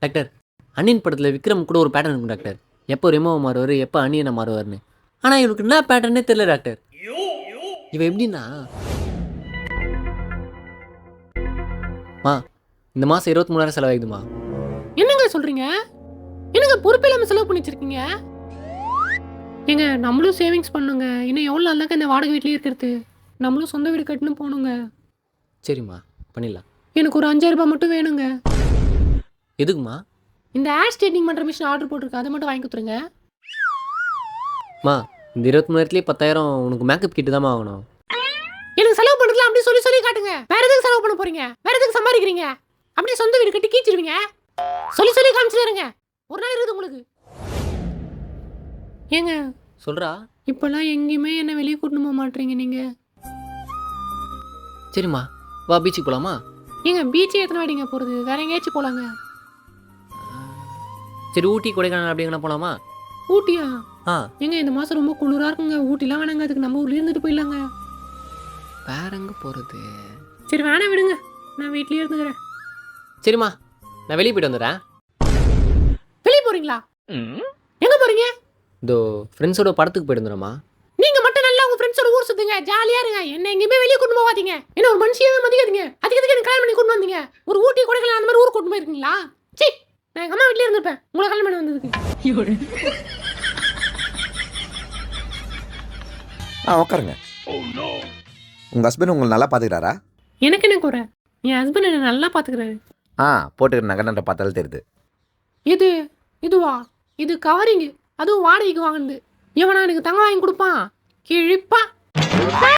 Doctor, onion படத்தில் விக்ரம் கூட ஒரு பேட்டர்ன் இருக்கும் டாக்டர். எப்போ ரெமோவை மாறுவார், எப்போ அனியனை மாறுவார்னு. ஆனால் இவனுக்கு என்ன பேட்டர்னே தெரியல டாக்டர். இவன் எப்படின்னா மா இந்த மாதம் 23,000 செலவாகுதுமா. என்னங்க சொல்றீங்க? என்னங்க பொறுப்பு இல்லாமல் செலவு பண்ணி வச்சிருக்கீங்க? ஏங்க நம்மளும் சேவிங்ஸ் பண்ணுங்க. இன்னும் எவ்வளோ நாள் தாங்க இந்த வாடகை வீட்லேயே இருக்கிறது? நம்மளும் சொந்த வீடு கட்டணும் போகணுங்க. சரிம்மா, பண்ணிடலாம். எனக்கு ஒரு 5,000 ரூபாய் மட்டும் வேணுங்க. எதுக்குமா? இந்த ஹேர் ஸ்ட்ரைட்னிங் பண்ணுற மிஷின் ஆர்டர் போட்டிருக்கு, அதை மட்டும் வாங்கி கொடுத்துருங்க. மா இந்த 23,000 10,000 உனக்கு மேக்கப் கிட்டு தான் ஆகணும். எனக்கு செலவு பண்ணுறதுலாம் அப்படி சொல்லி சொல்லி காட்டுங்க. வேற எதுக்கு செலவு பண்ண போறீங்க? வேற எதுக்கு சம்பாதிக்கிறீங்க? அப்படியே சொந்த வீடு கட்டி கீச்சிருவீங்க. சொல்லி சொல்லி காமிச்சிருங்க. ஒரு நாள் இருக்குது உங்களுக்கு. ஏங்க சொல்கிறா? இப்போல்லாம் எங்கேயுமே என்ன வெளியே கூட்டணும் போக மாட்டீங்க நீங்கள். சரிம்மா, வா பீச்சுக்கு போகலாமா? ஏங்க பீச்சே எத்தனை வாடிங்க போகிறது? வேற எங்கேயாச்சும் போகலாங்க. சரி, ஊட்டி கொடைக்கானல் அப்படி எங்கன்னா போகலாமா? ஊட்டியா? ஆ, ஏங்க இந்த மாதம் ரொம்ப குளிராக இருக்குங்க. ஊட்டிலாம் வேணாங்க, அதுக்கு நம்ம ஊர்லேயே இருந்துட்டு போயிடலாங்க. வேற எங்கே போகிறது? சரி வேணாம் விடுங்க, நான் வீட்லேயே இருந்துக்கிறேன். சரிம்மா, நான் வெளியே போய்ட்டு வந்துடுறேன். வெளியே போகிறீங்களா? எங்கே போகிறீங்க? இதோ ஃப்ரெண்ட்ஸோட படத்துக்கு போய்ட்டு வந்துடுறேம்மா. நீங்கள் மட்டும் நல்லா உங்கள் ஃப்ரெண்ட்ஸோட ஊர் சுற்றுங்க, ஜாலியாக இருங்க. என்ன எங்கேயுமே வெளியே கூட்டு போகாதீங்க. என்ன ஒரு மனுஷியாவே மதிக்காதீங்க. அதுக்கு எனக்கு கல்யாணம் பண்ணி கூட்டு வந்தீங்க. ஒரு ஊட்டி கொடைக்கானல் அந்த மாதிரி ஊர் கூட்டு போயிருக்கீங்களா? சரி, நான் எங்கள் அம்மா வீட்லேயே இருந்திருப்பேன் உங்களை கல்யாணம் பண்ணி வந்ததுக்கு. உட்காருங்க. உங்கள் ஹஸ்பண்ட் உங்களை நல்லா பார்த்துக்கிறாரா? எனக்கு என்ன குறை? என் ஹஸ்பண்ட் என்ன நல்லா பார்த்துக்கிறாரு. போட்டுக்கிற நகை நட்டை பார்த்தாலும் தெரியுது. இதுவா? இது கவரிங்கு, அதுவும் வாடகைக்கு வாங்கினது. இவனா எனக்கு தங்கம் வாங்கி கொடுப்பான்? கிழிப்பா.